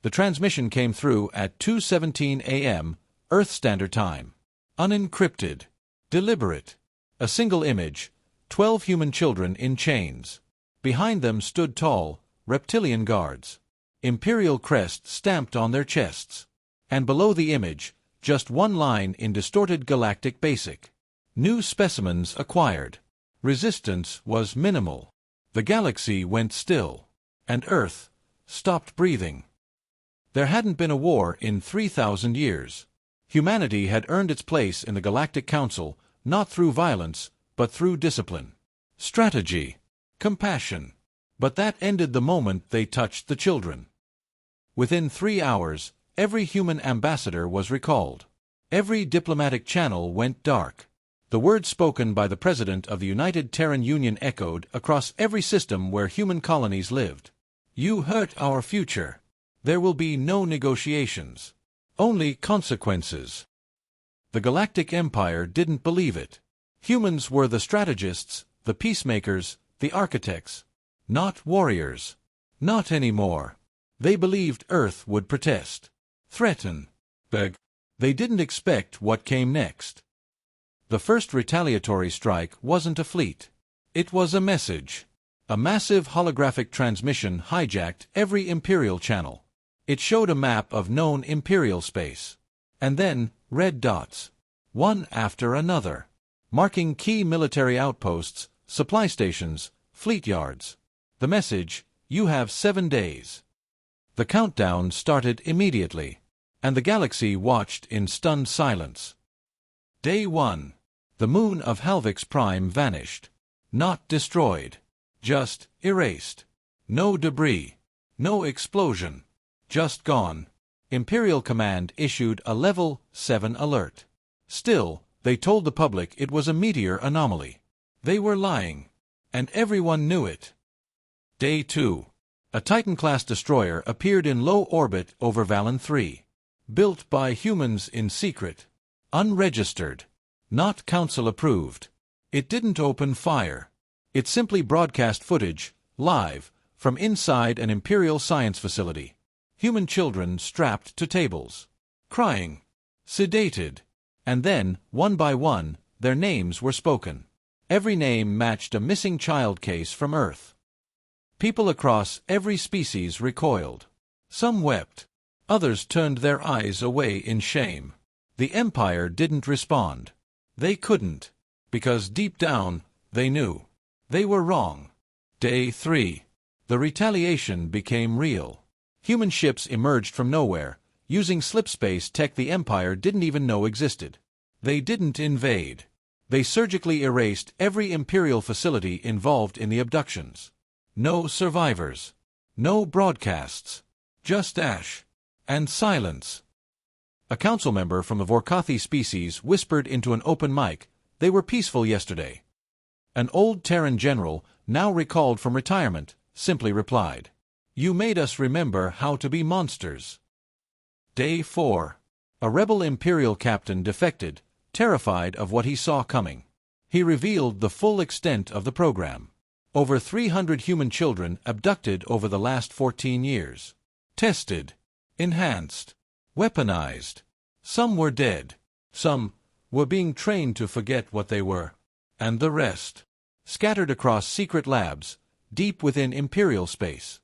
The transmission came through at 2:17 a.m., Earth Standard Time. Unencrypted. Deliberate. A single image, 12 human children in chains. Behind them stood tall, reptilian guards. Imperial crest stamped on their chests. And below the image, just one line in distorted Galactic Basic. New specimens acquired. Resistance was minimal. The galaxy went still. And Earth stopped breathing. There hadn't been a war in 3,000 years. Humanity had earned its place in the Galactic Council, not through violence, but through discipline. Strategy. Compassion. But that ended the moment they touched the children. Within 3 hours, every human ambassador was recalled. Every diplomatic channel went dark. The words spoken by the President of the United Terran Union echoed across every system where human colonies lived. You hurt our future. There will be no negotiations. Only consequences. The Galactic Empire didn't believe it. Humans were the strategists, the peacemakers, the architects. Not warriors. Not anymore. They believed Earth would protest. Threaten. Beg. They didn't expect what came next. The first retaliatory strike wasn't a fleet. It was a message. A massive holographic transmission hijacked every Imperial channel. It showed a map of known Imperial space. And then, red dots. One after another. Marking key military outposts, supply stations, fleet yards. The message, you have 7 days. The countdown started immediately. And the galaxy watched in stunned silence. Day 1. The moon of Halvix Prime vanished. Not destroyed. Just erased. No debris. No explosion. Just gone. Imperial Command issued a Level 7 alert. Still, they told the public it was a meteor anomaly. They were lying. And everyone knew it. Day 2. A Titan-class destroyer appeared in low orbit over Valen 3. Built by humans in secret. Unregistered. Not Council-approved. It didn't open fire. It simply broadcast footage, live, from inside an Imperial science facility. Human children strapped to tables. Crying. Sedated. And then, one by one, their names were spoken. Every name matched a missing child case from Earth. People across every species recoiled. Some wept. Others turned their eyes away in shame. The Empire didn't respond. They couldn't. Because deep down, they knew. They were wrong. Day 3. The retaliation became real. Human ships emerged from nowhere, using slipspace tech the Empire didn't even know existed. They didn't invade. They surgically erased every Imperial facility involved in the abductions. No survivors. No broadcasts. Just ash. And silence. A council member from the Vorkathi species whispered into an open mic, "They were peaceful yesterday." An old Terran general, now recalled from retirement, simply replied, "You made us remember how to be monsters." Day 4. A rebel Imperial captain defected, terrified of what he saw coming. He revealed the full extent of the program. Over 300 human children abducted over the last 14 years. Tested. Enhanced. Weaponized. Some were dead. Some were being trained to forget what they were. And the rest. Scattered across secret labs, deep within Imperial space.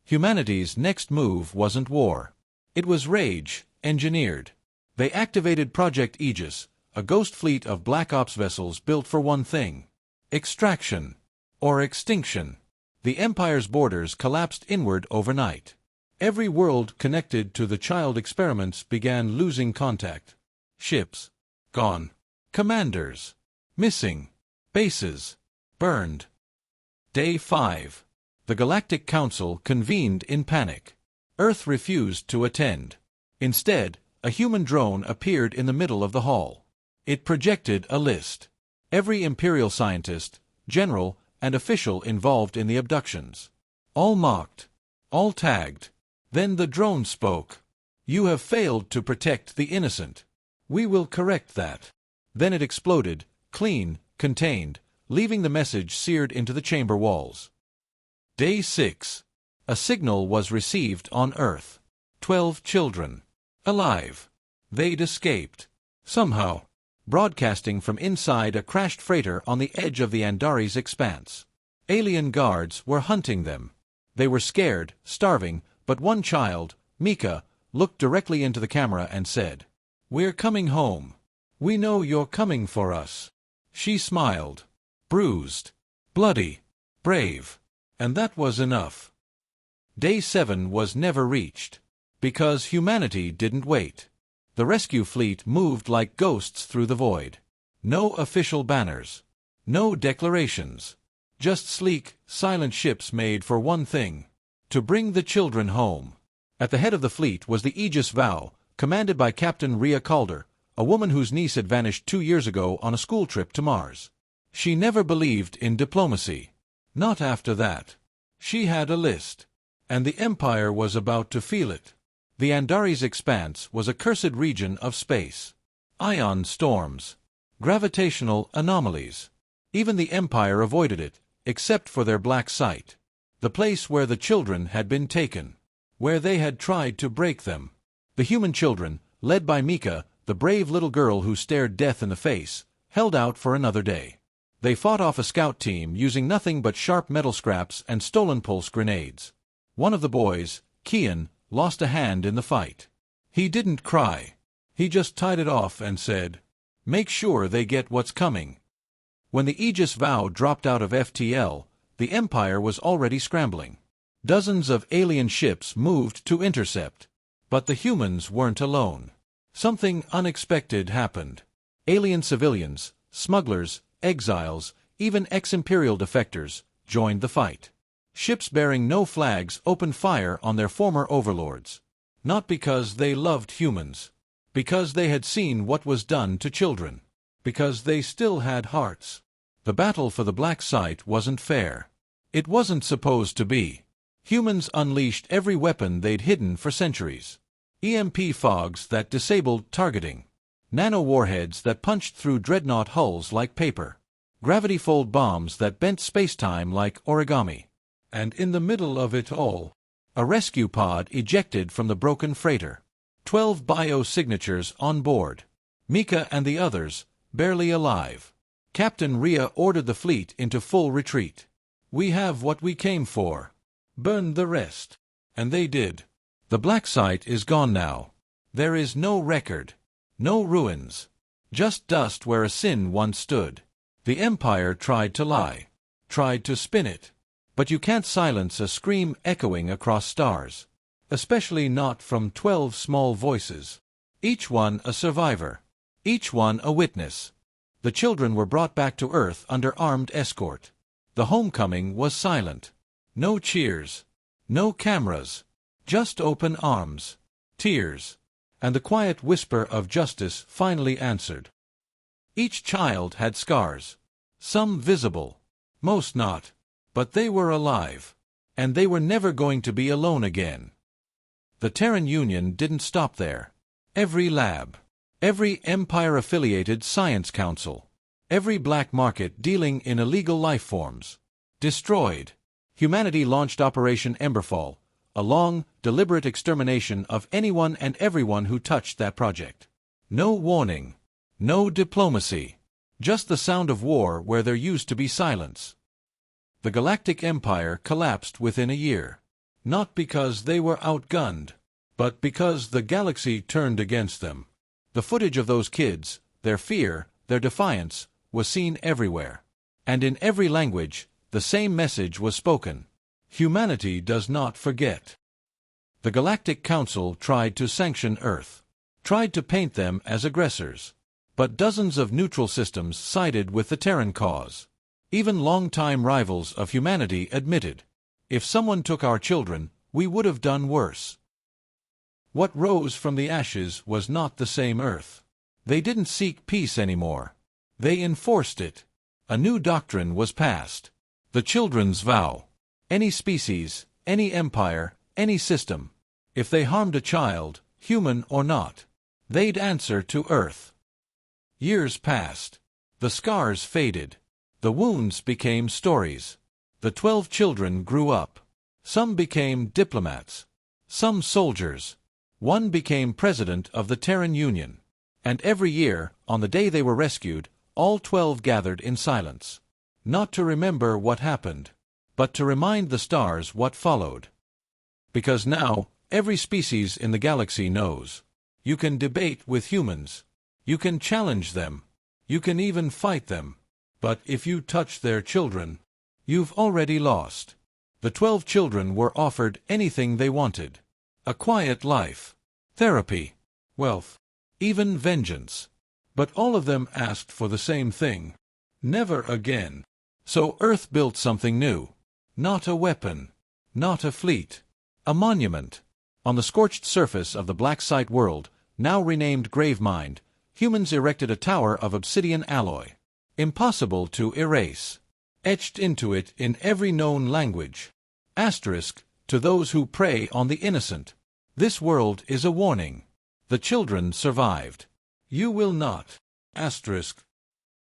Humanity's next move wasn't war. It was rage, engineered. They activated Project Aegis, a ghost fleet of Black Ops vessels built for one thing. Extraction. Or extinction. The Empire's borders collapsed inward overnight. Every world connected to the child experiments began losing contact. Ships. Gone. Commanders. Missing. Bases. Burned. Day 5. The Galactic Council convened in panic. Earth refused to attend. Instead, a human drone appeared in the middle of the hall. It projected a list. Every Imperial scientist, general, and official involved in the abductions. All marked. All tagged. Then the drone spoke. "You have failed to protect the innocent. We will correct that." Then it exploded, clean, contained, leaving the message seared into the chamber walls. Day 6. A signal was received on Earth. 12 children. Alive. They'd escaped. Somehow. Broadcasting from inside a crashed freighter on the edge of the Andares expanse. Alien guards were hunting them. They were scared, starving, but one child, Mika, looked directly into the camera and said, "We're coming home. We know you're coming for us." She smiled. Bruised. Bloody. Brave. And that was enough. Day 7 was never reached. Because humanity didn't wait. The rescue fleet moved like ghosts through the void. No official banners. No declarations. Just sleek, silent ships made for one thing: to bring the children home. At the head of the fleet was the Aegis Vow, commanded by Captain Rhea Calder, a woman whose niece had vanished 2 years ago on a school trip to Mars. She never believed in diplomacy. Not after that. She had a list. And the Empire was about to feel it. The Andares expanse was a cursed region of space. Ion storms. Gravitational anomalies. Even the Empire avoided it, except for their black site. The place where the children had been taken. Where they had tried to break them. The human children, led by Mika, the brave little girl who stared death in the face, held out for another day. They fought off a scout team using nothing but sharp metal scraps and stolen pulse grenades. One of the boys, Kian, lost a hand in the fight. He didn't cry. He just tied it off and said, "Make sure they get what's coming." When the Aegis Vow dropped out of FTL, the Empire was already scrambling. Dozens of alien ships moved to intercept. But the humans weren't alone. Something unexpected happened. Alien civilians, smugglers, exiles, even ex-imperial defectors, joined the fight. Ships bearing no flags opened fire on their former overlords. Not because they loved humans. Because they had seen what was done to children. Because they still had hearts. The battle for the black site wasn't fair. It wasn't supposed to be. Humans unleashed every weapon they'd hidden for centuries. EMP fogs that disabled targeting. Nano-warheads that punched through dreadnought hulls like paper. Gravity-fold bombs that bent space-time like origami. And in the middle of it all, a rescue pod ejected from the broken freighter. 12 biosignatures on board. Mika and the others, barely alive. Captain Rhea ordered the fleet into full retreat. "We have what we came for. Burn the rest." And they did. The black site is gone now. There is no record. No ruins. Just dust where a sin once stood. The Empire tried to lie. Tried to spin it. But you can't silence a scream echoing across stars. Especially not from 12 small voices. Each one a survivor. Each one a witness. The children were brought back to Earth under armed escort. The homecoming was silent. No cheers. No cameras. Just open arms. Tears. And the quiet whisper of justice finally answered. Each child had scars. Some visible. Most not. But they were alive. And they were never going to be alone again. The Terran Union didn't stop there. Every lab. Every Empire-affiliated science council. Every black market dealing in illegal life forms. Destroyed. Humanity launched Operation Emberfall, a long, deliberate extermination of anyone and everyone who touched that project. No warning. No diplomacy. Just the sound of war where there used to be silence. The Galactic Empire collapsed within a year. Not because they were outgunned, but because the galaxy turned against them. The footage of those kids, their fear, their defiance, was seen everywhere. And in every language, the same message was spoken. Humanity does not forget. The Galactic Council tried to sanction Earth. Tried to paint them as aggressors. But dozens of neutral systems sided with the Terran cause. Even longtime rivals of humanity admitted, if someone took our children, we would have done worse. What rose from the ashes was not the same Earth. They didn't seek peace anymore. They enforced it. A new doctrine was passed. The Children's Vow. Any species, any empire, any system, if they harmed a child, human or not, they'd answer to Earth. Years passed. The scars faded. The wounds became stories. The 12 children grew up. Some became diplomats. Some soldiers. One became president of the Terran Union. And every year, on the day they were rescued, all 12 gathered in silence. Not to remember what happened, but to remind the stars what followed. Because now, every species in the galaxy knows. You can debate with humans. You can challenge them. You can even fight them. But if you touch their children, you've already lost. The 12 children were offered anything they wanted. A quiet life, therapy, wealth, even vengeance. But all of them asked for the same thing. Never again. So Earth built something new. Not a weapon. Not a fleet. A monument. On the scorched surface of the Black Site world, now renamed Gravemind, humans erected a tower of obsidian alloy. Impossible to erase. Etched into it in every known language. Asterisk, to those who prey on the innocent. This world is a warning. The children survived. You will not. Asterisk.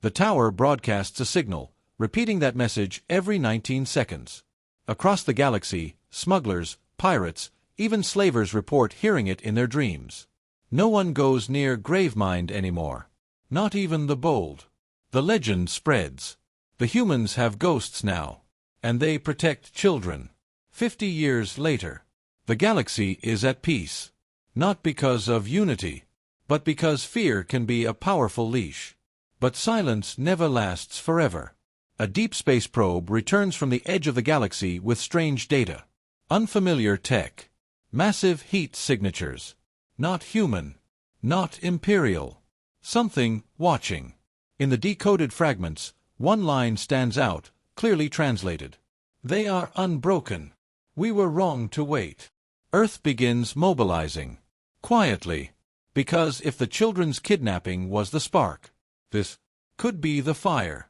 The tower broadcasts a signal, repeating that message every 19 seconds. Across the galaxy, smugglers, pirates, even slavers report hearing it in their dreams. No one goes near Gravemind anymore. Not even the bold. The legend spreads. The humans have ghosts now. And they protect children. 50 years later, the galaxy is at peace. Not because of unity, but because fear can be a powerful leash. But silence never lasts forever. A deep space probe returns from the edge of the galaxy with strange data. Unfamiliar tech. Massive heat signatures. Not human. Not imperial. Something watching. In the decoded fragments, one line stands out, clearly translated. They are unbroken. We were wrong to wait. Earth begins mobilizing. Quietly. Because if the children's kidnapping was the spark, this could be the fire.